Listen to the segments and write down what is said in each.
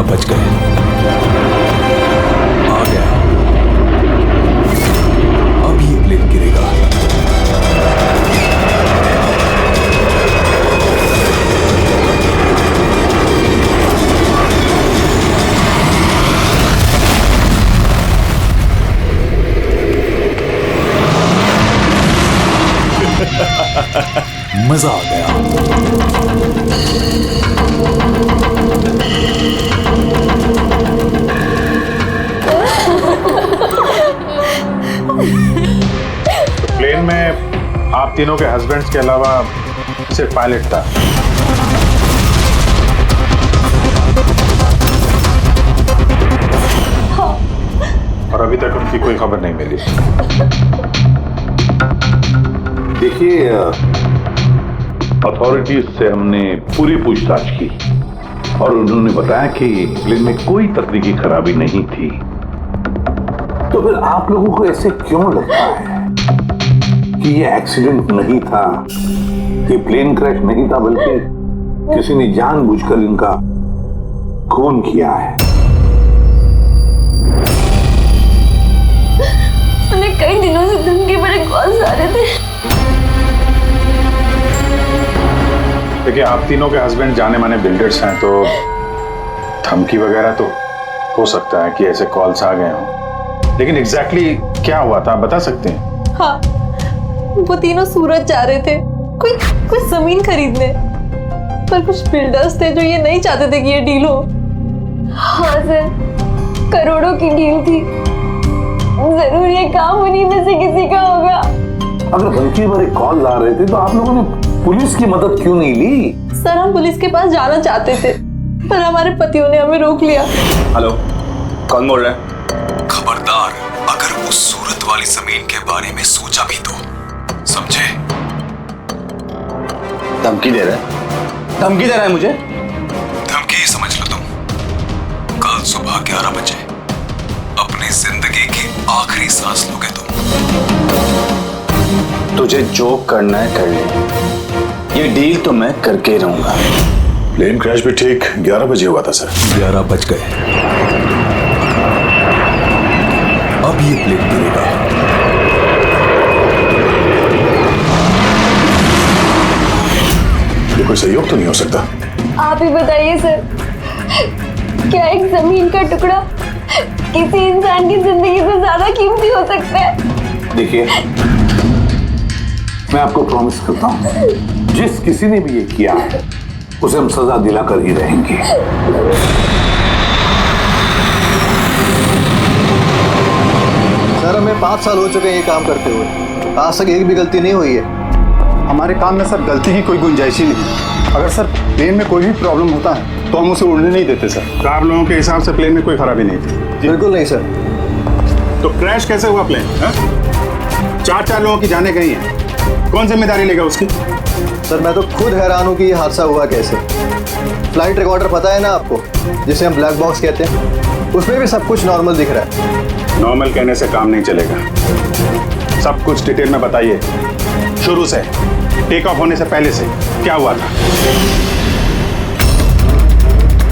11 बज गए। आ गया, अब ये प्लेन गिरेगा। मजा आ गया। प्लेन में आप तीनों के हस्बैंड्स के अलावा सिर्फ पायलट था। और अभी तक उनकी कोई खबर नहीं मिली। देखिए, अथॉरिटीज से हमने पूरी पूछताछ की और उन्होंने बताया कि प्लेन में कोई तकनीकी खराबी नहीं थी। तो फिर आप लोगों को ऐसे क्यों लगता है कि ये एक्सीडेंट नहीं था, कि प्लेन क्रैश नहीं था, बल्कि किसी ने जानबूझकर इनका खून किया है? उन्हें कई दिनों से धमकी भरे कॉल्स आ रहे थे। देखिए, आप तीनों के हस्बैंड जाने माने बिल्डर्स हैं, तो धमकी वगैरह तो हो सकता है कि ऐसे कॉल्स आ गए हों, लेकिन एग्जैक्टली क्या हुआ था आप बता सकते हैं? हाँ, वो तीनों सूरत जा रहे थे कोई जमीन खरीदने, पर कुछ बिल्डर्स थे जो ये नहीं चाहते थे कि ये डील हो। हाँ सर, करोड़ों की डील थी, जरूर ये काम उन्हीं में से किसी का होगा। अगर धमकी भरे कॉल आ रहे थे तो आप लोगों ने पुलिस की मदद क्यों नहीं ली? सर, हम पुलिस के पास जाना चाहते थे, पर हमारे पतियों ने हमें रोक लिया। हेलो, कौन बोल रहा है? खबरदार, अगर उस सूरत वाली जमीन के बारे में सोचा भी तो, समझे? धमकी दे रहा है? धमकी दे रहा है मुझे? धमकी समझ लो तुम। कल सुबह 11 बजे अपनी जिंदगी की आखिरी सांस लोगे तुम। तुझे जो करना है कर ले, ये डील तो मैं करके रहूंगा। प्लेन क्रैश भी ठीक 11 बजे हुआ था सर। 11 बज गए, अब ये प्लेन गिरेगा। ये कोई सहयोग तो नहीं हो सकता? आप ही बताइए सर, क्या एक जमीन का टुकड़ा किसी इंसान की जिंदगी से ज्यादा कीमती हो सकता है? देखिए, मैं आपको प्रॉमिस करता हूं, जिस किसी ने भी ये किया है उसे हम सजा दिलाकर ही रहेंगे। सर, हमें 5 साल हो चुके हैं ये काम करते हुए, आज तक एक भी गलती नहीं हुई है। हमारे काम में सर गलती की कोई गुंजाइश ही नहीं। अगर सर प्लेन में कोई भी प्रॉब्लम होता है तो हम उसे उड़ने नहीं देते सर। तो आप लोगों के हिसाब से प्लेन में कोई खराबी नहीं थी? बिल्कुल नहीं सर। तो क्रैश कैसे हुआ प्लेन? 4 लोगों की जाने गई हैं, कौन जिम्मेदारी लेगा उसकी? सर, मैं तो खुद हैरान हूँ कि ये हादसा हुआ कैसे। फ्लाइट रिकॉर्डर पता है ना आपको, जिसे हम ब्लैक बॉक्स कहते हैं, उसमें भी सब कुछ नॉर्मल दिख रहा है। नॉर्मल कहने से काम नहीं चलेगा, सब कुछ डिटेल में बताइए, शुरू से, टेक ऑफ होने से पहले से क्या हुआ था?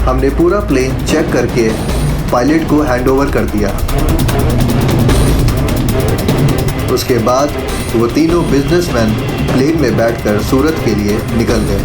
हमने पूरा प्लेन चेक करके पायलट को हैंडओवर कर दिया। उसके बाद वो तीनों बिजनेसमैन प्लेन में बैठकर सूरत के लिए निकल गए।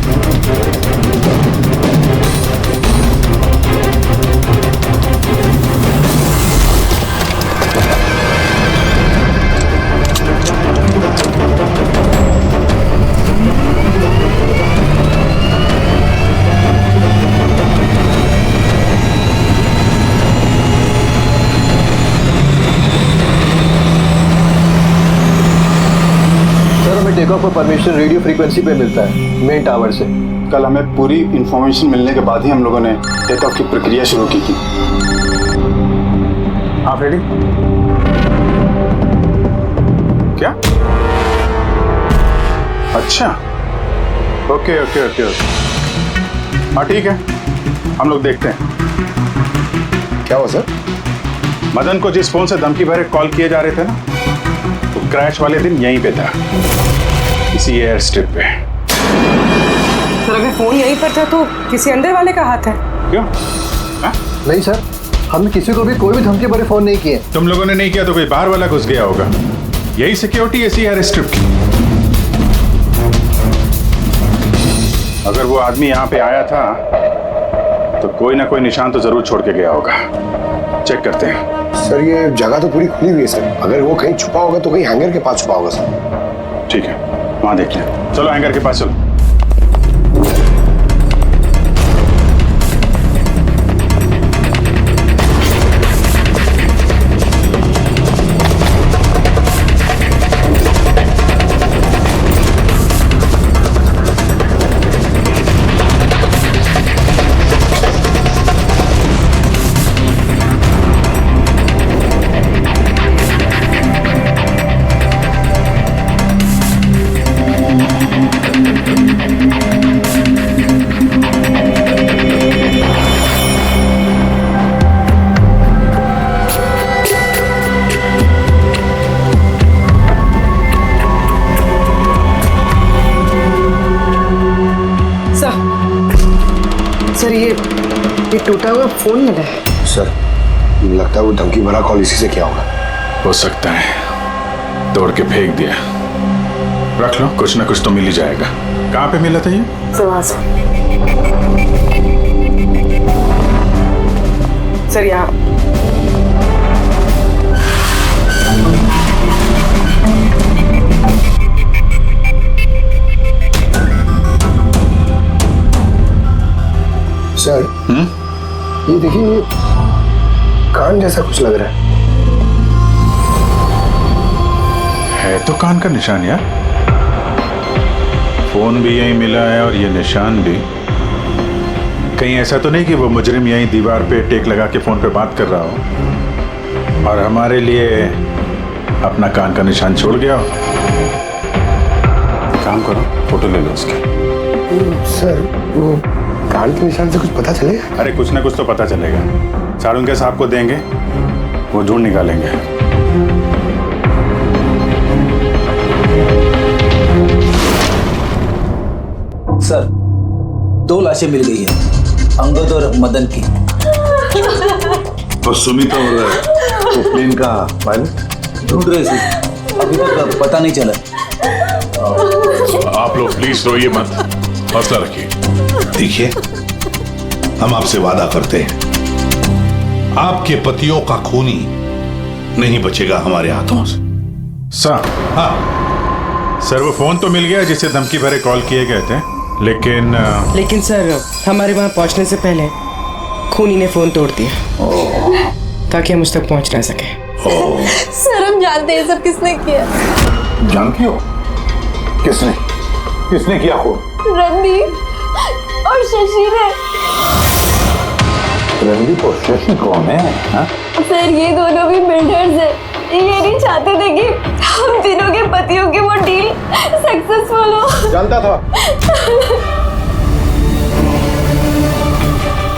टेक ऑफ का परमिशन रेडियो फ्रीक्वेंसी पे मिलता है, मेन टावर से। कल हमें पूरी इंफॉर्मेशन मिलने के बाद ही हम लोगों ने टेक ऑफ की प्रक्रिया शुरू की थी। आप रेडी? क्या? अच्छा, ओके ओके ओके ओके, हाँ ठीक है, हम लोग देखते हैं। क्या हुआ सर? मदन को जिस फोन से धमकी भरे कॉल किए जा रहे थे ना, तो क्रैश वाले दिन यहीं पे था, इसी एयर स्ट्रिप पे। सर, अगर फोन यहीं पर था तो किसी अंदर वाले का हाथ है। क्यों? नहीं सर, हमने किसी को भी कोई भी धमकी भरे फोन नहीं किए। तुम लोगों ने नहीं किया तो कोई बाहर वाला घुस गया होगा। यही सिक्योरिटी ऐसी है स्ट्रिप की। अगर वो आदमी यहाँ पे आया था तो कोई ना कोई निशान तो जरूर छोड़ के गया होगा। चेक करते हैं। सर ये जगह तो पूरी खुली हुई है सर, अगर वो कहीं छुपा होगा तो कहीं हैंगर के पास छुपा होगा सर। ठीक है, वहां देख लें। चलो हैंगर के पास चलो। सर ये टूटा हुआ फोन मिला है। सर लगता है वो धमकी भरा कॉल इसी से किया होगा। हो सकता है तोड़ के फेंक दिया। रख लो, कुछ ना कुछ तो मिल ही जाएगा। कहाँ पे मिला था ये? सर यहाँ सर ये देखिए, कान जैसा कुछ लग रहा है तो कान का निशान यार। फोन भी यहीं मिला है और ये निशान भी। कहीं ऐसा तो नहीं कि वो मुजरिम यहीं दीवार पे टेक लगा के फोन पे बात कर रहा हो और हमारे लिए अपना कान का निशान छोड़ गया हो। काम करो, फोटो ले लो उसकी। सर वो कान के निशान से कुछ पता चलेगा? अरे कुछ ना कुछ तो पता चलेगा। सारुंगे साहब को देंगे, वो ढूंढ निकालेंगे। सर 2 लाशें मिल गई है, अंगद और मदन की। और सुमित और प्लेन का पायलट ढूंढ रहे थे, अभी तक पता नहीं चला। आप लोग प्लीज रोइए मत, हौसला रखिए। देखिए हम आपसे वादा करते हैं, आपके पतियों का खूनी नहीं बचेगा हमारे हाथों से। सर हाँ सर, वो फोन तो मिल गया जिसे धमकी भरे कॉल किए गए थे, लेकिन सर हमारे वहाँ पहुँचने से पहले खूनी ने फोन तोड़ दिया ताकि हम उस तक पहुँच ना सके। सर हम जानते हैं सब किसने किया। जानते हो किसने किसने किया खून? रणदीप और शशि ने। रणदीप और शशि कौन है? हाँ? सर ये दोनों भी बिल्डर्स हैं। ये नहीं चाहते थे कि हम तीनों के पतियों की वो डील सक्सेसफुल हो। जानता था,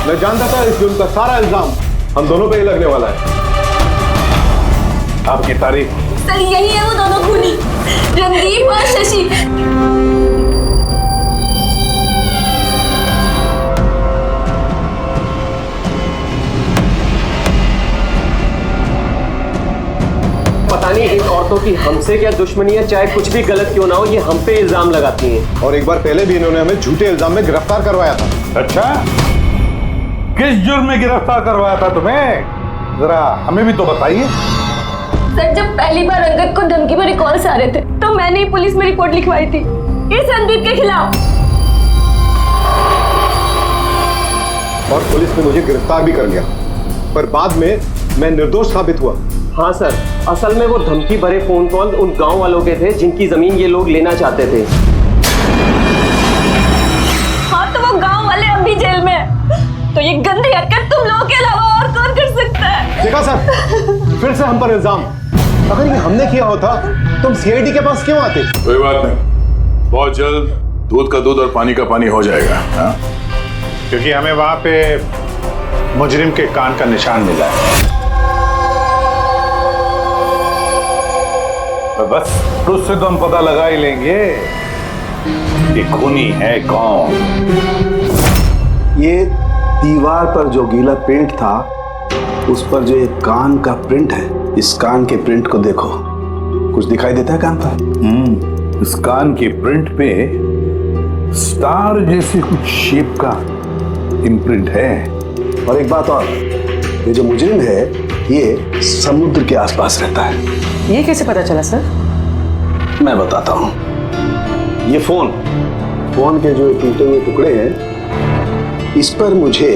मैं जानता था इसलिए उनका सारा इल्जाम हम दोनों पे ही लगने वाला है। आपकी तारीफ? सर यही है वो दोनों खूनी, रणदीप और शशि। पता नहीं इन औरतों की हमसे क्या दुश्मनी है, चाहे कुछ भी गलत क्यों ना हो, ये हम पे इल्जाम लगाती हैं। और एक बार पहले भी इन्होंने हमें झूठे इल्जाम में गिरफ्तार करवाया था। अच्छा, किस जुर्म में गिरफ्तार करवाया था तुम्हें? जरा हमें भी तो बताइए। सर जब पहली बार अंगद को धमकी भरे कॉल्स आ रहे थे तो मैंने ही पुलिस में रिपोर्ट लिखवाई थी इस रणदीप के खिलाफ, और पुलिस ने मुझे गिरफ्तार भी कर लिया, पर बाद में मैं निर्दोष साबित हुआ। हाँ सर, असल में वो धमकी भरे फोन कॉल उन गांव वालों के थे जिनकी जमीन ये लोग लेना चाहते थे। हाँ तो वो गांव वाले अब भी जेल में हैं। तो ये गंदी हरकत तुम लोगों के अलावा और कौन कर सकता है? देखा सर, फिर से हम पर इल्जाम। अगर ये हमने किया होता तुम सीआईडी के पास क्यों आते? कोई बात नहीं, बहुत जल्द दूध का दूध और पानी का पानी हो जाएगा। हाँ? क्योंकि हमें वहां पे मुजरिम के कान का निशान मिला है। तो बस उससे तो हम पता लगा ही लेंगे कि खूनी है कौन। ये दीवार पर जो गीला पेंट था उस पर जो एक कान का प्रिंट है, इस कान के प्रिंट को देखो। कुछ दिखाई देता है कान पर? इस कान के प्रिंट पे स्टार जैसी कुछ शेप का इम्प्रिंट है। और एक बात और, ये जो मुजरिम है ये समुद्र के आसपास रहता है। ये कैसे पता चला सर? मैं बताता हूं। ये फोन के जो टूटे हुए टुकड़े हैं, इस पर मुझे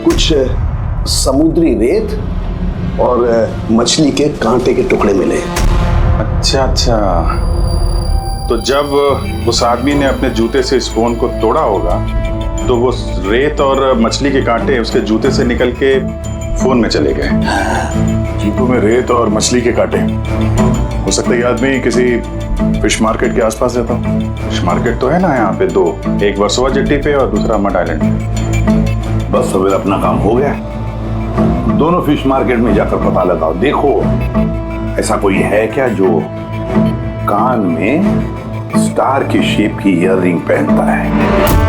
कुछ समुद्री रेत और मछली के कांटे के टुकड़े मिले। अच्छा अच्छा, तो जब उस आदमी ने अपने जूते से इस फोन को तोड़ा होगा तो वो रेत और मछली के कांटे उसके जूते से निकल के फोन में चले गए। जीपू में रेत और मछली के कांटे, हो सकता है ये आदमी किसी फिश मार्केट के आसपास रहता हूँ। फिश मार्केट तो है ना यहाँ पे दो, एक वर्सोवा जेट्टी पे और दूसरा मड आइलैंड पे। बस अब अपना काम हो गया। दोनों फिश मार्केट में जाकर पता लगाओ। देखो ऐसा कोई है क्या जो कान में स्टार की शेप की ईयररिंग पहनता है।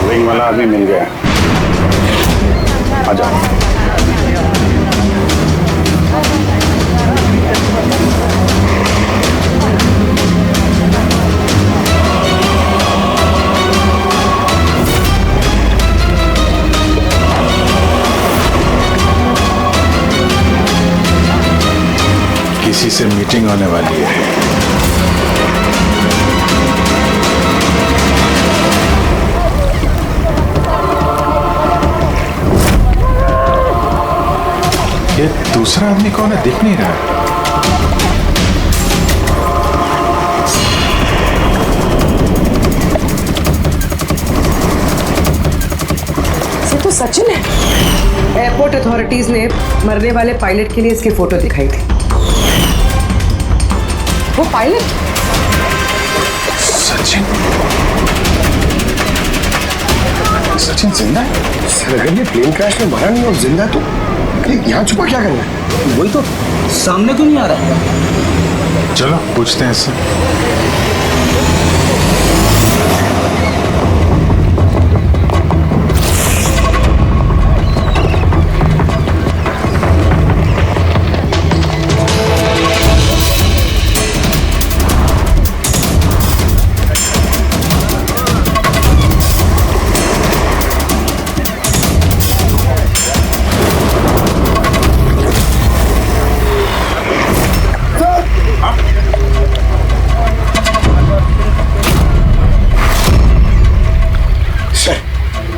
रिंग वाला आदमी मिल गया। आजा। किसी से मीटिंग होने वाली है। ये दूसरा आदमी कौन है, दिख नहीं रहा। ये तो सचिन है। एयरपोर्ट अथॉरिटीज ने मरने वाले पायलट के लिए इसकी फोटो दिखाई थी। वो पायलट सचिन, सचिन जिंदा है? सर अगर ये प्लेन क्रैश में मरा नहीं और जिंदा है तो यहाँ छुपा क्या करना है? वही तो सामने क्यों नहीं आ रहा? चलो पूछते हैं इससे।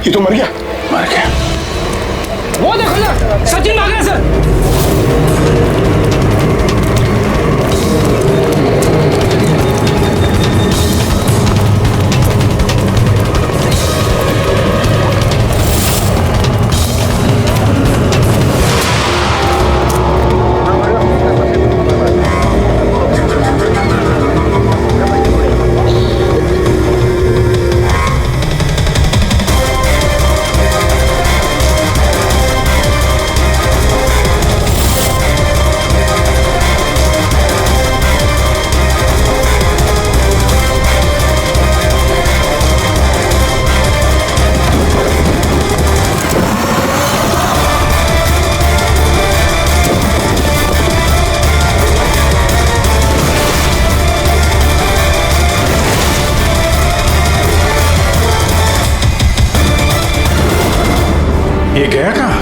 ये तो मर गया। मर गया। वो देखो ना, सचिन भाग गया सर। ये गया कहाँ?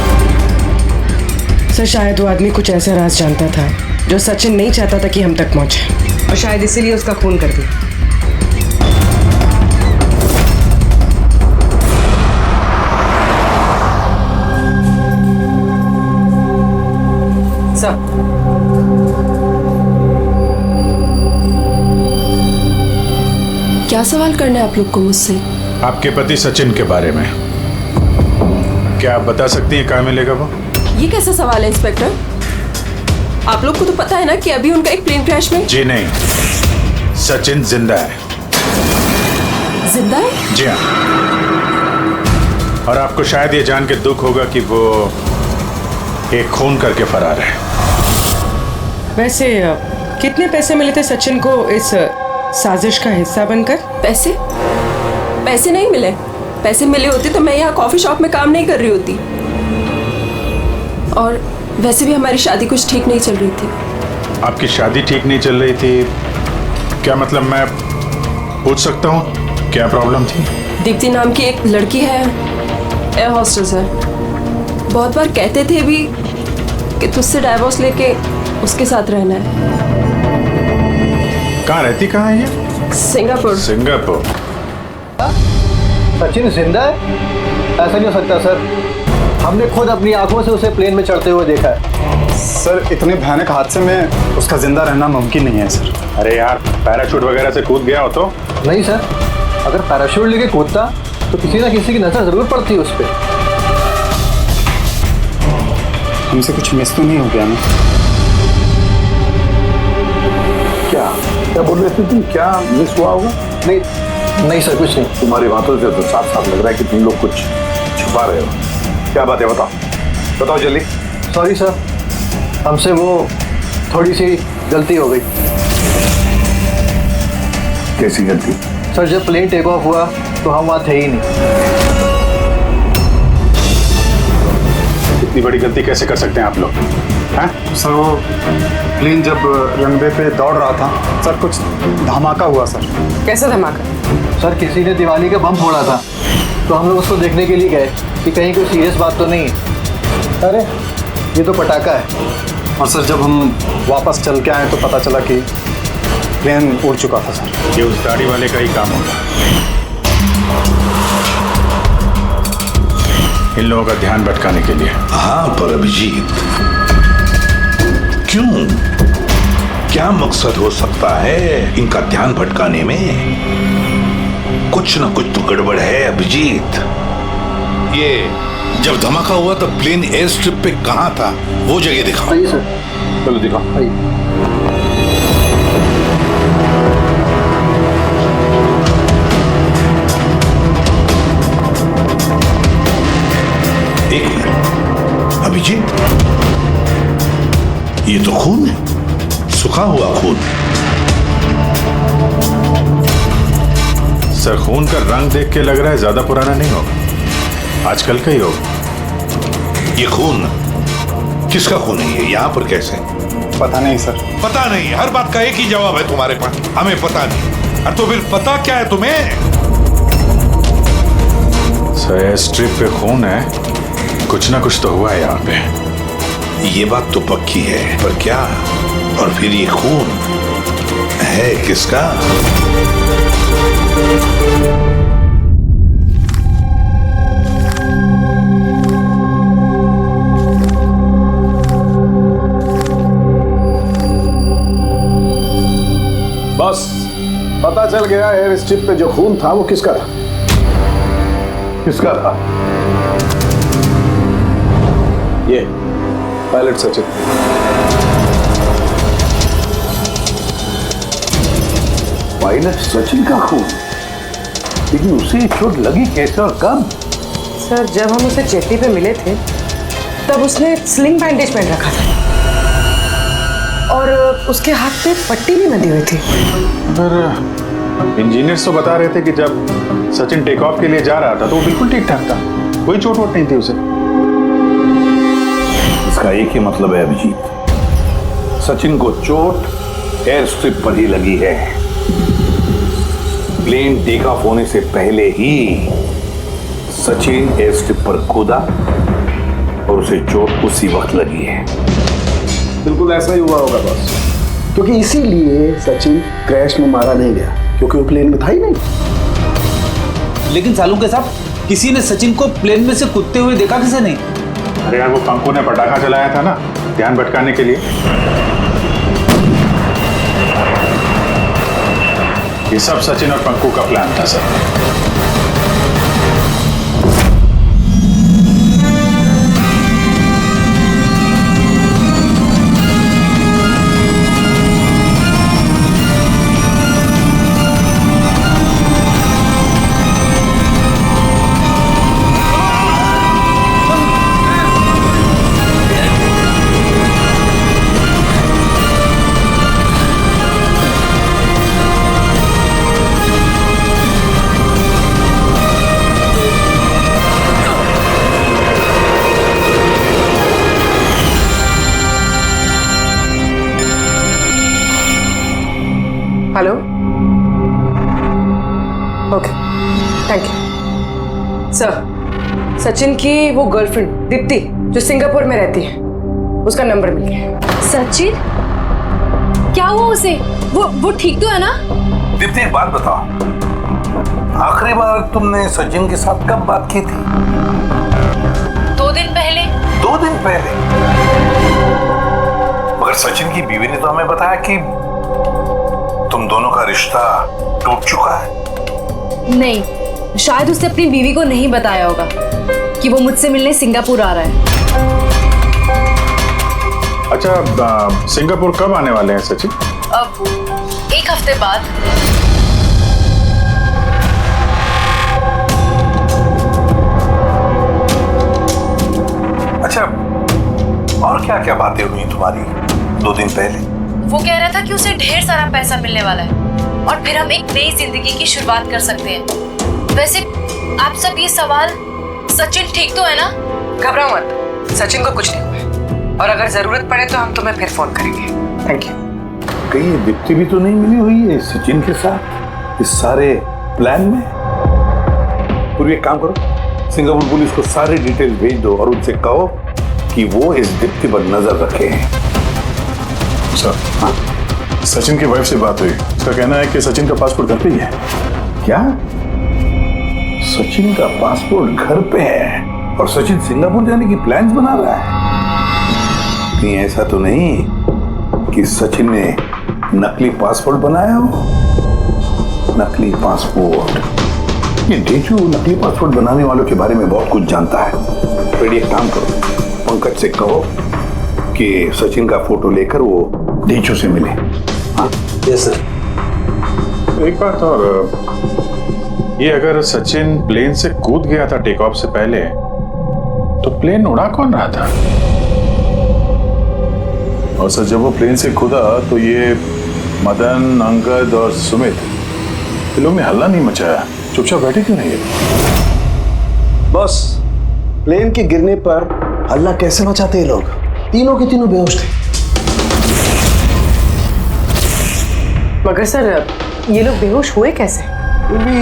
सर शायद वो आदमी कुछ ऐसा राज जानता था जो सचिन नहीं चाहता था कि हम तक पहुंचे, और शायद इसीलिए उसका खून कर दिया। सर क्या सवाल करना है आप लोग को मुझसे? आपके पति सचिन के बारे में क्या आप बता सकती हैं कहाँ मिलेगा वो? ये कैसा सवाल है इंस्पेक्टर? आप लोग को तो पता है ना कि अभी उनका एक प्लेन क्रैश में। जी नहीं, सचिन जिंदा है। जिंदा है? जी हाँ। और आपको शायद ये जान के दुख होगा कि वो एक खून करके फरार है। वैसे कितने पैसे मिले थे सचिन को इस साजिश का हिस्सा बनकर? पैसे? पैसे नहीं मिले। पैसे मिले होते तो मैं यहाँ कॉफी शॉप में काम नहीं कर रही होती। और वैसे भी हमारी शादी कुछ ठीक नहीं चल रही थी। आपकी शादी ठीक नहीं चल रही थी? क्या मतलब, मैं पूछ सकता हूँ क्या प्रॉब्लम थी? दीप्ति नाम की एक लड़की है, एयर होस्टेस है। बहुत बार कहते थे भी कि तुझसे डाइवोर्स लेके उसके साथ रहना है। कहाँ रहती, कहाँ है ये? सिंगापुर। सिंगापुर। सचिन जिंदा है? ऐसा नहीं हो सकता सर, हमने खुद अपनी आंखों से उसे प्लेन में चढ़ते हुए देखा है। सर इतने भयानक हादसे में उसका जिंदा रहना मुमकिन नहीं है सर। अरे यार, पैराशूट वगैरह से कूद गया हो तो? नहीं सर, अगर पैराशूट लेके कूदता तो किसी ना किसी की नजर जरूर पड़ती है उस पर। हमसे कुछ मिस तो नहीं हो गया ना? क्या बोल रहे थे तुम? क्या मिस हुआ होगा? नहीं सर, कुछ नहीं। तुम्हारी बातों से तो साफ साफ लग रहा है कि तुम लोग कुछ छुपा रहे हो। क्या बात है, बताओ जल्दी। सॉरी सर, हमसे वो थोड़ी सी गलती हो गई। कैसी गलती? सर जब प्लेन टेक ऑफ हुआ तो हम वहाँ थे ही नहीं। इतनी बड़ी गलती कैसे कर सकते हैं आप लोग? सर वो प्लेन जब रनवे पे दौड़ रहा था सर, कुछ धमाका हुआ सर। कैसा धमाका? सर किसी ने दिवाली का बम फोड़ा था, तो हम लोग उसको देखने के लिए गए कि कहीं कोई सीरियस बात तो नहीं है। अरे ये तो पटाखा है। और सर जब हम वापस चल के आए तो पता चला कि प्लेन उड़ चुका था सर। ये उस दाढ़ी वाले का ही काम होगा, इन लोगों का ध्यान भटकाने के लिए। हाँ पर अभिजीत, क्यों? क्या मकसद हो सकता है इनका ध्यान भटकाने में? कुछ ना कुछ तो गड़बड़ है अभिजीत। ये जब धमाका हुआ तब प्लेन एयर स्ट्रिप पे कहाँ था, वो जगह दिखाओ। आइए सर। चलो दिखाओ। आइए। एक मिनट अभिजीत, ये तो खून है, सूखा हुआ खून। सर खून का रंग देख के लग रहा है ज्यादा पुराना नहीं होगा, आजकल का ही होगा। ये खून किसका खून है? ये यहाँ पर कैसे? पता नहीं सर। पता नहीं? हर बात का एक ही जवाब है तुम्हारे पास, हमें पता नहीं। और तो फिर पता क्या है तुम्हें? सर एयर स्ट्रिप पे खून है, कुछ ना कुछ तो हुआ है यहाँ पे। ये बात तो पक्की है, पर क्या? और फिर ये खून है किसका? बस पता चल गया, एयर स्ट्रिप पे जो खून था वो किसका था। किसका था? ये पायलट सचिन। पायलट सचिन का खून? लेकिन उसे चोट लगी कैसे और कब? सर जब हम उसे जेटी पे मिले थे तब उसने स्लिंग बैंडेज पहन रखा था और उसके हाथ पे पट्टी भी बंधी हुई थी। पर इंजीनियर्स तो बता रहे थे कि जब सचिन टेक ऑफ के लिए जा रहा था तो वो बिल्कुल ठीक ठाक था, कोई चोट वोट नहीं थी उसे। इसका एक ही मतलब है अभिजीत, सचिन को चोट एयर स्ट्रिप पर ही लगी है। प्लेन टेक ऑफ होने से पहले ही सचिन एयर स्ट्रिप पर कूदा और उसे चोट उसी वक्त लगी है। बिल्कुल ऐसा ही हुआ होगा बॉस, क्योंकि इसीलिए सचिन क्रैश में मारा नहीं गया, क्योंकि वो प्लेन में था ही नहीं। लेकिन सालू के साहब, किसी ने सचिन को प्लेन में से कूदते हुए देखा किसे नहीं? अरे यार, वो पंकु ने पटाखा चलाया था ना, ध्यान भटकाने के लिए। ये सब सचिन और पंकु का प्लान था sir. Hello, okay, thank you sir. Sachin की वो गर्लफ्रेंड दीप्ति जो सिंगापुर में रहती है, उसका नंबर मिल गया। सचिन, क्या हुआ उसे? वो ठीक तो है ना? दीप्ति, एक बात बताओ, आखिरी बार तुमने सचिन के साथ कब बात की थी? 2 दिन पहले। 2 दिन पहले? मगर सचिन की बीवी ने तो हमें बताया कि तुम दोनों का रिश्ता टूट चुका है। नहीं, शायद उसने अपनी बीवी को नहीं बताया होगा कि वो मुझसे मिलने सिंगापुर आ रहा है। अच्छा, सिंगापुर कब आने वाले हैं सचिन? अब 1 हफ्ते बाद। अच्छा, और क्या क्या बातें हुई तुम्हारी 2 दिन पहले? वो कह रहा था कि उसे ढेर सारा पैसा मिलने वाला है और फिर हम एक नई जिंदगी की शुरुआत कर सकते हैं। वैसे आप सब ये सवाल, सचिन ठीक तो है ना? घबराओ मत, सचिन को कुछ नहीं हुआ है, और अगर जरूरत पड़े तो हम तुम्हें फिर फोन करेंगे। Thank you. कहीं दीप्ति भी तो नहीं मिली हुई है सचिन के साथ इस सारे प्लान में? पूरी एक काम करो, सिंगापुर पुलिस को सारी डिटेल भेज दो और उनसे कहो कि वो इस दीप्ति पर नजर रखे। सर, हाँ, सचिन की वाइफ से बात हुई, उसका कहना है कि सचिन का पासपोर्ट घर पे ही है। क्या? सचिन का पासपोर्ट घर पे है और सचिन सिंगापुर जाने की प्लान्स बना रहा है? कहीं ऐसा तो नहीं कि सचिन ने नकली पासपोर्ट बनाया हो? नकली पासपोर्ट, ये डेचू नकली पासपोर्ट बनाने वालों के बारे में बहुत कुछ जानता है। फिर एक काम करो, पंकज से कहो कि सचिन का फोटो लेकर वो डेचू से मिले। हाँ, यस सर। एक बात और, ये अगर सचिन प्लेन से कूद गया था टेक ऑफ से पहले, तो प्लेन उड़ा कौन रहा था? और सर, जब वो प्लेन से कूदा तो ये मदन, अंगद और सुमित, इन लोगों ने हल्ला नहीं मचाया, चुपचाप बैठे क्यों नहीं है? बॉस, प्लेन के गिरने पर हल्ला कैसे मचाते हैं लोग? तीनों के तीनों बेहोश थे। मगर सर, ये लोग बेहोश हुए कैसे?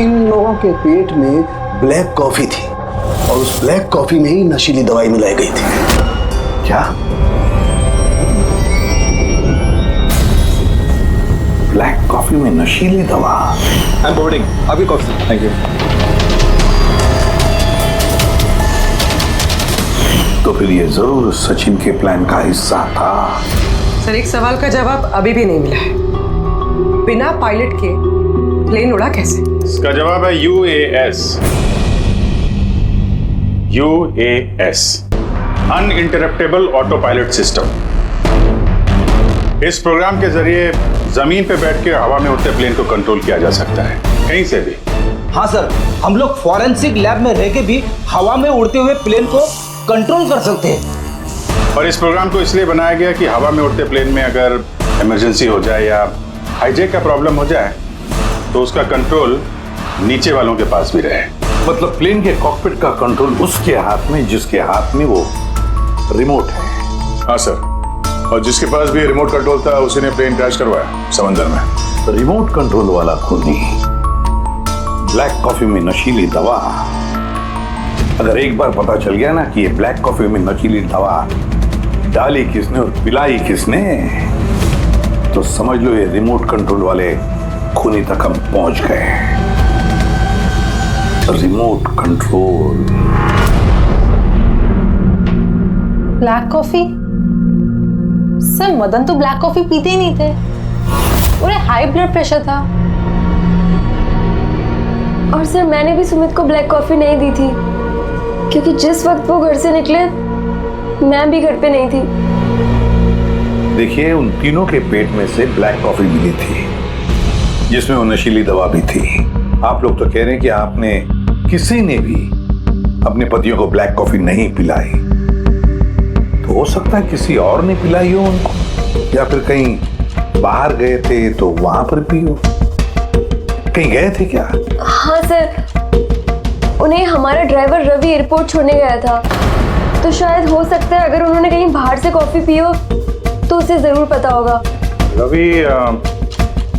इन लोगों के पेट में ब्लैक कॉफी थी और उस ब्लैक कॉफी में ही नशीली दवाई मिलाई गई थी। क्या? ब्लैक कॉफी में नशीली दवा? आई एम बोर्डिंग, अभी कॉफी। Thank you. तो फिर ये जरूर सचिन के प्लान का हिस्सा था। सर, एक सवाल का जवाब अभी भी नहीं मिला है। बिना पायलट के प्लेन उड़ा कैसे? इसका जवाब है UAS। UAS, uninterruptible auto pilot system. इस प्रोग्राम के जरिए जमीन पे बैठ के हवा में उड़ते प्लेन को कंट्रोल किया जा सकता है, कहीं से भी। हाँ सर, हम लोग फॉरेंसिक लैब में रह के भी हवा में उड़ते हुए प्लेन को कंट्रोल कर सकते हैं। और इस प्रोग्राम को इसलिए बनाया गया कि हवा में उड़ते प्लेन में अगर इमरजेंसी हो जाए या हाईजैक का प्रॉब्लम हो जाए तो उसका कंट्रोल नीचे वालों के पास भी रहे। मतलब प्लेन के कॉकपिट का कंट्रोल उसके हाथ में जिसके हाथ में वो रिमोट है। हाँ सर, और जिसके पास भी रिमोट कंट्रोल था उसी ने प्लेन क्रैश करवाया समंदर में। रिमोट कंट्रोल वाला खूनी, ब्लैक कॉफी में नशीली दवा, अगर एक बार पता चल गया ना कि ये ब्लैक कॉफी में नशीली दवा डाली किसने और पिलाई किसने, तो समझ लो ये रिमोट कंट्रोल वाले खूनी तक हम पहुंच गए। Remote control. Black coffee? Sir Madan तो ब्लैक कॉफी पीते ही नहीं थे, उन्हें हाई ब्लड प्रेशर था। और सर मैंने भी सुमित को ब्लैक कॉफी नहीं दी थी, क्योंकि जिस वक्त वो घर से निकले मैं भी घर पे नहीं थी। देखिए, उन तीनों के पेट में से ब्लैक कॉफी मिली थी, जिसमें वो नशीली दवा भी थी। आप लोग तो कह रहे हैं कि आपने किसी ने भी अपने पतियों को ब्लैक कॉफी नहीं पिलाई, तो हो सकता है किसी और ने पिलाई हो उनको, या फिर कहीं बाहर गए थे तो वहां पर पी हो। कहीं गए थे क्या? हाँ सर, उन्हें हमारा ड्राइवर रवि एयरपोर्ट छोड़ने गया था, तो शायद हो सकता है अगर उन्होंने कहीं बाहर से कॉफी पी हो तो उसे जरूर पता होगा। रवि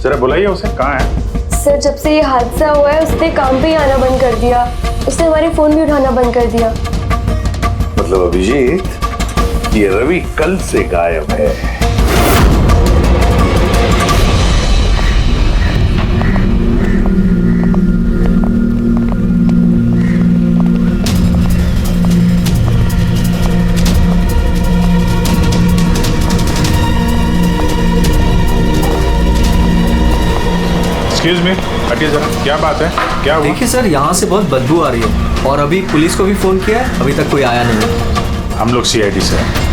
जरा बुलाइए उसे, कहाँ है? सर जब से ये हादसा हुआ है उसने काम पे ही आना बंद कर दिया, उसने हमारे फोन भी उठाना बंद कर दिया। मतलब अभिजीत, ये रवि कल से गायब है। एक्सक्यूज मी, हटिए जरा, क्या बात है, क्या हुआ? देखिए सर, यहाँ से बहुत बदबू आ रही है और अभी पुलिस को भी फोन किया है, अभी तक कोई आया नहीं है। हम लोग CID से हैं।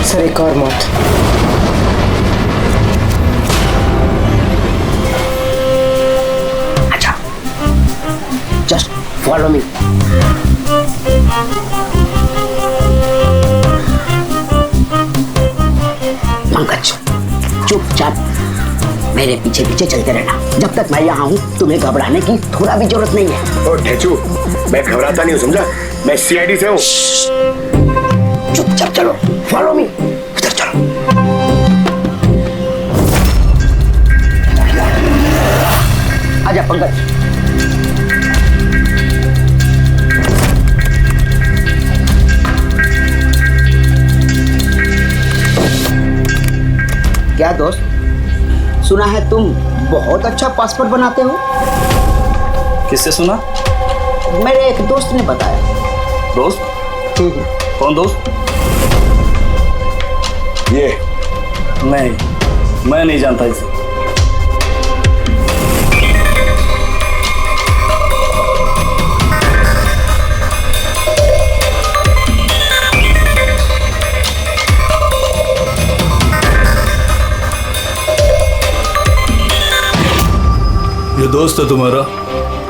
सर एक और मौत। Just follow me. पंकज, चुपचाप मेरे पीछे पीछे चलते रहना। जब तक मैं यहाँ हूँ तुम्हें घबराने की थोड़ा भी जरूरत नहीं है। ओ ढेचू, मैं घबराता नहीं हूँ, समझा? मैं CID से हूँ। चुपचाप चलो, फॉलो मी। इधर चलो। आजा पंकज। क्या दोस्त, सुना है तुम बहुत अच्छा पासपोर्ट बनाते हो? किससे सुना? मेरे एक दोस्त ने बताया। दोस्त? कौन दोस्त? ये नहीं, मैं नहीं जानता इसे। ये दोस्त है तुम्हारा?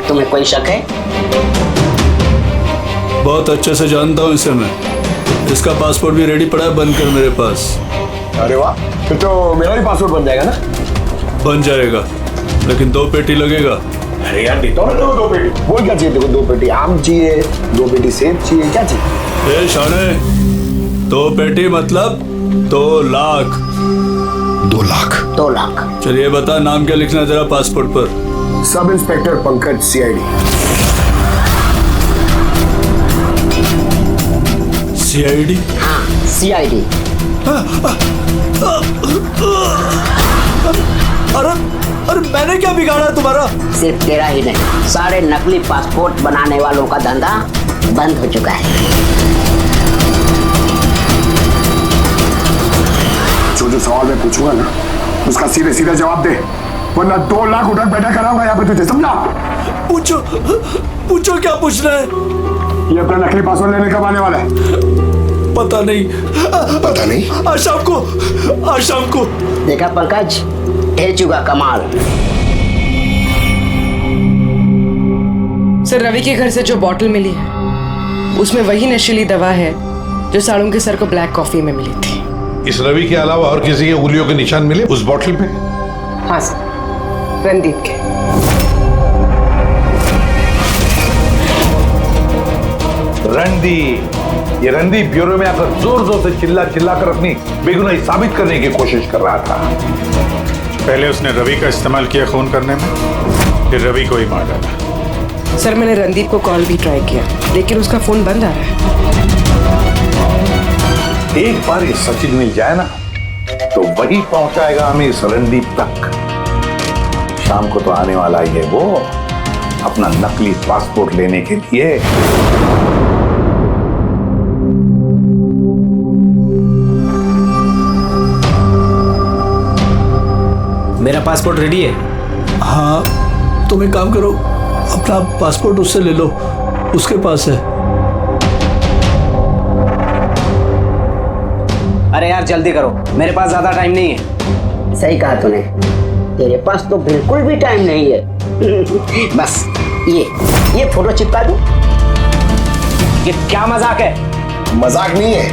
तुम्हें कोई शक है? बहुत अच्छे से जानता हूँ इसे मैं। इसका पासपोर्ट भी रेडी पड़ा है, बनकर मेरे पास। अरे वाह, फिर तो मेरा भी पासपोर्ट बन जाएगा ना? बन जाएगा, लेकिन 2 पेटी लगेगा। अरे यार देता हूँ ना 2 पेटी। बोल क्या चाहिए? देखो 2 पेटी आम चाहिए, 2 पेटी सेब चाहिए, क्या चाहिए? शाने, 2 पेटी मतलब 2 लाख। 2 लाख? 2 लाख। चलिए बता, नाम क्या लिखना जरा पासपोर्ट पर? Sub inspector Pankaj, CID। CID? हाँ, CID। अरे मैंने क्या बिगाड़ा तुम्हारा? सिर्फ तेरा ही नहीं, सारे नकली पासपोर्ट बनाने वालों का धंधा बंद हो चुका है। जो सवाल मैं पूछूंगा ना, उसका सीधे सीधा जवाब दे, वरना 2 लाख उठक बैठक कराऊंगा यहाँ पे तुझे, समझा? पूछो क्या पूछना है? ये अपना नकली पासपोर्ट लेने कब आने वाला है? पता नहीं। पता नहीं? आज शाम को। देखा पंकज, ढेचू का कमाल। सर रवि के घर से जो बॉटल मिली है उसमें वही नशीली दवा है जो साड़ू के सर को ब्लैक कॉफी में मिली थी। इस रवि के अलावा और किसी के उंगलियों के निशान मिले उस बॉटल पे? हाँ सर, रणदीप के। रणदीप, ये रणदीप ब्यूरो में आकर जोर जोर से चिल्ला चिल्ला कर अपनी बेगुनाही साबित करने की कोशिश कर रहा था। पहले उसने रवि का इस्तेमाल किया खून करने में, फिर रवि को ही मार डाला। सर मैंने रणदीप को कॉल भी ट्राई किया लेकिन उसका फोन बंद आ रहा है। एक बार ये सचिन मिल जाए ना तो वही पहुंचाएगा हमें इस रणदीप तक। शाम को तो आने वाला ही है वो अपना नकली पासपोर्ट लेने के लिए। मेरा पासपोर्ट रेडी है। हाँ, तुम एक काम करो, अपना पासपोर्ट उससे ले लो, उसके पास है। अरे यार जल्दी करो, मेरे पास ज्यादा टाइम नहीं है। सही कहा तूने, तेरे पास तो बिल्कुल भी टाइम नहीं है। बस ये फोटो चिपका दूं? ये क्या मजाक है? मजाक नहीं है,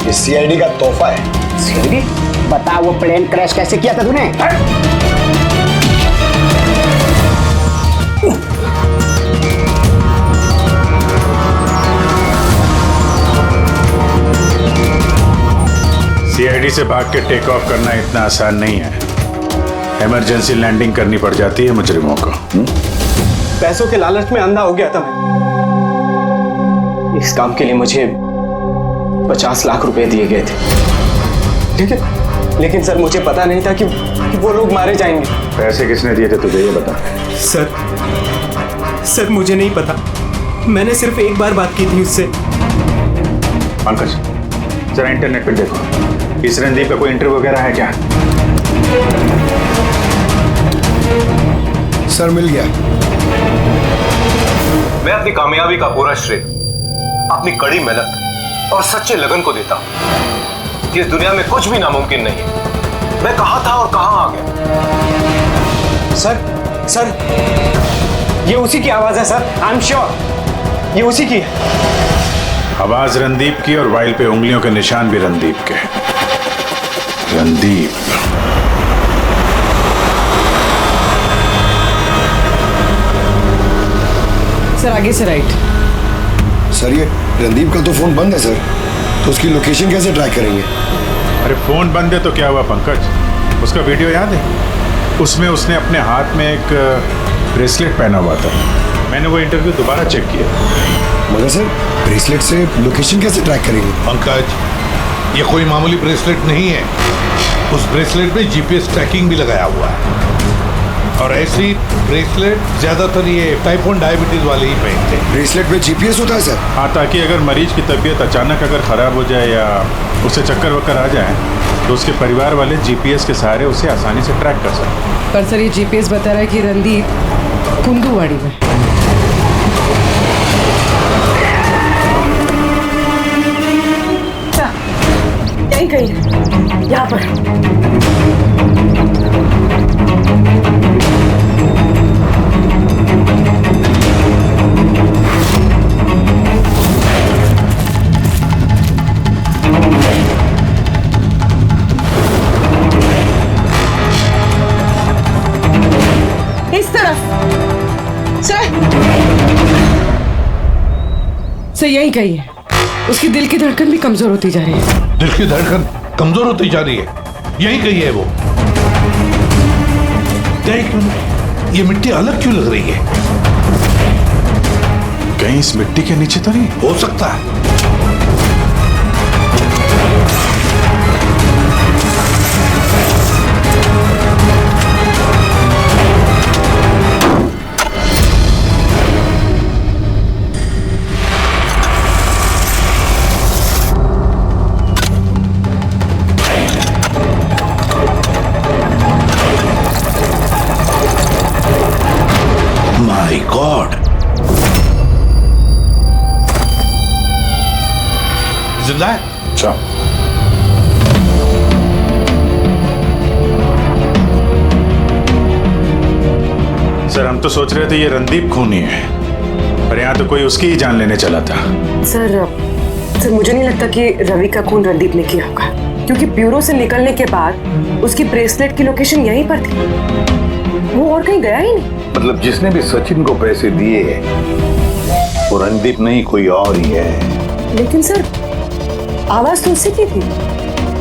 ये सीआईडी का तोहफा है। सीआईडी? बता वो प्लेन क्रैश कैसे किया था तूने? सीआईडी से भाग के टेक ऑफ करना इतना आसान नहीं है। इमरजेंसी लैंडिंग करनी पड़ जाती है मुजरिमों को। पैसों के लालच में अंधा हो गया था मैं। इस काम के लिए मुझे 50 लाख रुपए दिए गए थे, लेकिन सर मुझे पता नहीं था कि वो लोग मारे जाएंगे। पैसे किसने दिए थे तुझे ये बता। सर मुझे नहीं पता, मैंने सिर्फ एक बार बात की थी उससे। पंकज जरा इंटरनेट पे देखो, इस रणदीप का कोई इंटरव्यू वगैरह है क्या? सर मिल गया। मैं अपनी कामयाबी का पूरा श्रेय अपनी कड़ी मेहनत और सच्चे लगन को देता हूं कि इस दुनिया में कुछ भी नामुमकिन नहीं। मैं कहां था और कहां आ गया। सर ये उसी की आवाज है सर, आई एम श्योर ये उसी की है। आवाज रणदीप की और वाइल पे उंगलियों के निशान भी रणदीप के। रणदीप सर आगे से राइट। सर ये रणदीप का तो फोन बंद है सर, तो उसकी लोकेशन कैसे ट्रैक करेंगे? अरे फोन बंद है तो क्या हुआ पंकज, उसका वीडियो याद है? उसमें उसने अपने हाथ में एक ब्रेसलेट पहना हुआ था। मैंने वो इंटरव्यू दोबारा चेक किया। मगर सर ब्रेसलेट से लोकेशन कैसे ट्रैक करेंगे? पंकज ये कोई मामूली ब्रेसलेट नहीं है, उस ब्रेसलेट में जीपीएस ट्रैकिंग भी लगाया हुआ है। और ऐसी ब्रेसलेट ज्यादातर ये टाइप 1 डायबिटीज वाले ही पहनते हैं। ब्रेसलेट में जीपीएस होता है सर? हाँ, ताकि अगर मरीज की तबीयत अचानक अगर खराब हो जाए या उसे चक्कर वक्कर आ जाए तो उसके परिवार वाले जीपीएस के सहारे उसे आसानी से ट्रैक कर सकते। पर सर ये जीपीएस बता रहा है कि रणदीप कुंदूवाड़ी में। यहीं कहीं है, यहाँ पर। इस तरफ सर यहीं कहीं है। उसकी दिल की धड़कन भी कमजोर होती जा रही है। दिल की धड़कन कमजोर होती जा रही है, यही कही है वो। ये मिट्टी अलग क्यों लग रही है? कहीं इस मिट्टी के नीचे तो नहीं हो सकता है। My God! जिंदा है? अच्छा। सर हम तो सोच रहे थे ये रणदीप खूनी है, पर यहाँ तो कोई उसकी ही जान लेने चला था। सर मुझे नहीं लगता कि रवि का खून रणदीप ने किया होगा, क्योंकि ब्यूरो से निकलने के बाद उसकी ब्रेसलेट की लोकेशन यहीं पर थी, वो और कहीं गया ही नहीं। मतलब जिसने भी सचिन को पैसे दिए वो रणदीप नहीं, कोई और ही है। लेकिन सर आवाज तो उससे की थी,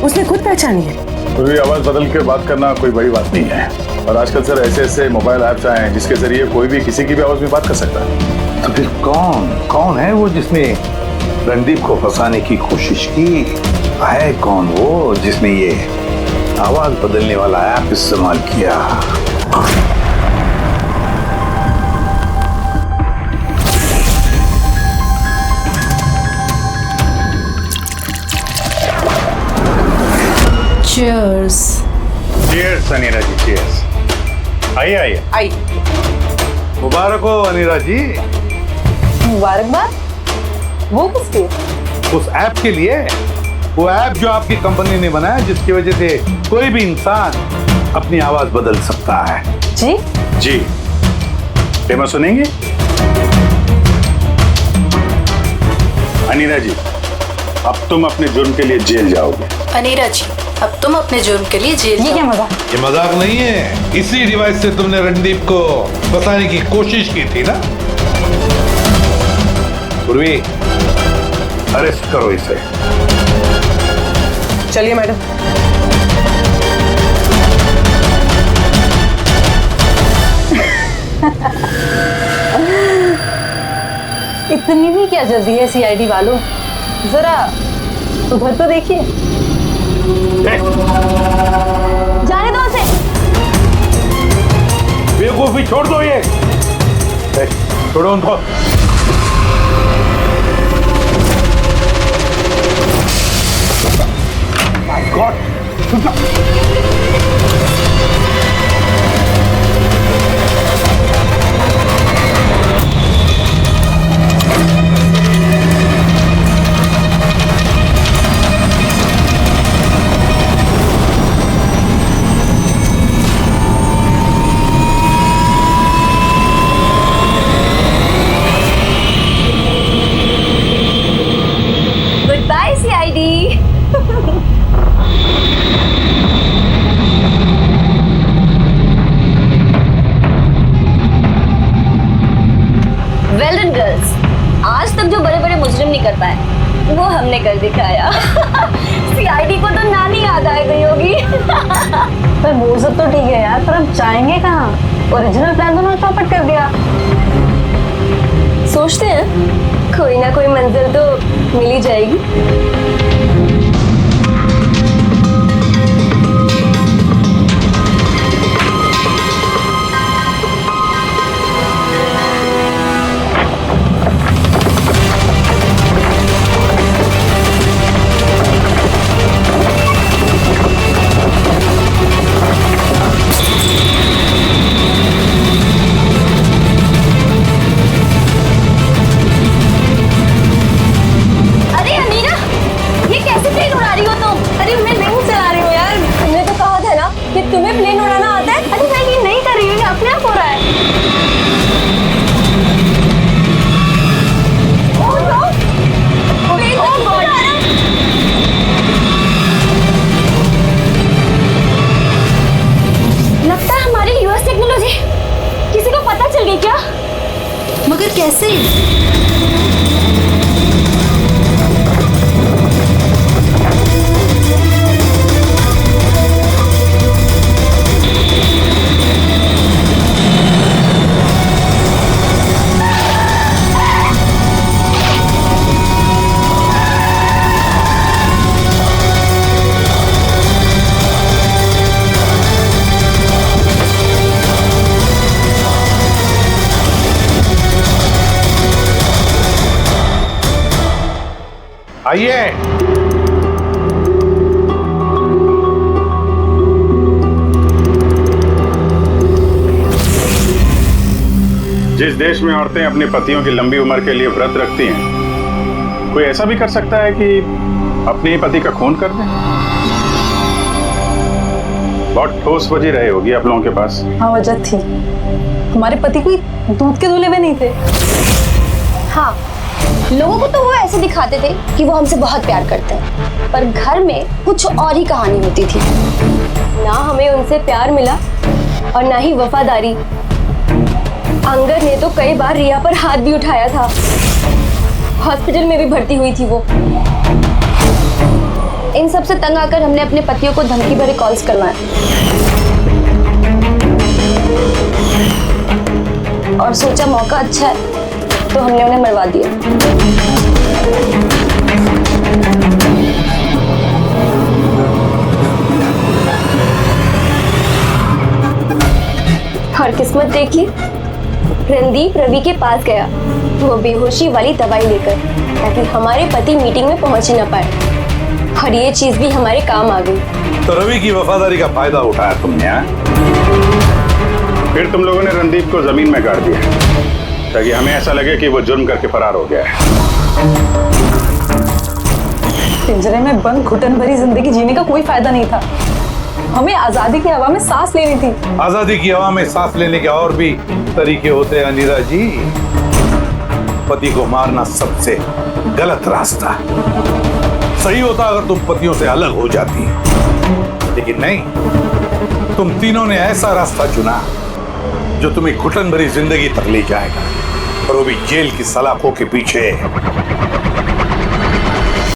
उसने खुद पहचानी है। पूरी आवाज बदल के बात करना कोई बड़ी बात नहीं है। और आजकल सर ऐसे ऐसे मोबाइल ऐप्स आए हैं जिसके जरिए कोई भी किसी की भी आवाज में बात कर सकता है। तो फिर कौन है वो जिसने रणदीप को फंसाने की कोशिश की? है कौन वो जिसने ये आवाज बदलने वाला ऐप इस्तेमाल किया? Cheers. Cheers, अनीरा जी, cheers. आइए आइए। आई। मुबारक हो अनीरा जी। मुबारकबाद? वो किसके? उस ऐप के लिए, वो ऐप जो आपकी कंपनी ने बनाया जिसकी वजह से कोई भी इंसान अपनी आवाज बदल सकता है। जी? जी। डेमो सुनेंगे? अनीरा जी, अब तुम अपने जुर्म के लिए जेल जाओगे। अनीरा जी, अब तुम अपने जुर्म के लिए जेल ये क्या मजाक? ये मजाक नहीं है। इसी डिवाइस से तुमने रणदीप को फंसाने की कोशिश की थी ना? पूर्वी, अरेस्ट करो इसे। चलिए मैडम। इतनी भी क्या जल्दी है सीआईडी वालों? जरा उधर तो देखिए। जाने दो उसे। बेवकूफी छोड़ दो ये। छोड़ो उनको। My God! Goodbye, CID. Well done, girls. आज तक जो बड़े बड़े मुजरिम नहीं कर पाए वो हमने कर दिखाया। सीआईडी को तो नानी याद आ गई होगी। पर वो सब तो ठीक है यार, पर अब जाएंगे कहाँ? ओरिजिनल प्लान तो ना चौपट कर दिया। सोचते हैं कोई ना कोई मंजिल तो मिल ही जाएगी। अरे अमीरा, ये कैसे प्लेन उड़ा रही हो तुम? अरे मैं नहीं चला रही हूँ यार, हमने तो कहा था ना कि तुम्हें प्लेन उड़ाना आता है। अरे मैं ये नहीं कर रही हूँ, ये अपने आप हो रहा है। Oh no! Oh God! लगता है हमारी यूएस टेक्नोलॉजी किसी को पता चल गई क्या? मगर कैसे? आइए। जिस देश में औरतें अपने पतियों की लंबी उम्र के लिए व्रत रखती हैं, कोई ऐसा भी कर सकता है कि अपने ही पति का खून कर दे? बहुत ठोस वजह रही होगी आप लोगों के पास। हाँ, वजह थी। हमारे पति कोई दूध के धुले हुए नहीं थे। हाँ, लोगों को तो वो ऐसे दिखाते थे कि वो हमसे बहुत प्यार करते हैं, पर घर में कुछ और ही कहानी होती थी। ना हमें उनसे प्यार मिला और ना ही वफादारी। अंगद ने तो कई बार रिया पर हाथ भी उठाया था। हॉस्पिटल में भी भर्ती हुई थी वो। इन सब से तंग आकर हमने अपने पतियों को धमकी भरे कॉल्स करवाए और सोचा मौका अच्छा है तो हमने उन्हें मरवा दिया। और किस्मत देखी, रणदीप रवि के पास गया, वो बेहोशी वाली दवाई लेकर, ताकि हमारे पति मीटिंग में पहुंच ही ना पाए। और ये चीज भी हमारे काम आ गई। तो रवि की वफादारी का फायदा उठाया तुमने, हाँ? फिर तुम लोगों ने रणदीप को जमीन में गाड़ दिया ताकि हमें ऐसा लगे कि वो जुर्म करके फरार हो गया है। पिंजरे में बंद घुटन भरी जिंदगी जीने का कोई फायदा नहीं था। हमें आजादी की हवा में सांस लेनी थी। आजादी की हवा में सांस लेने के और भी तरीके होते हैं अनीता जी। पति को मारना सबसे गलत रास्ता। सही होता अगर तुम पतियों से अलग हो जाती, लेकिन नहीं, तुम तीनों ने ऐसा रास्ता चुना जो तुम्हें घुटन भरी जिंदगी तक ले जाएगा, और वो भी जेल की सलाखों के पीछे।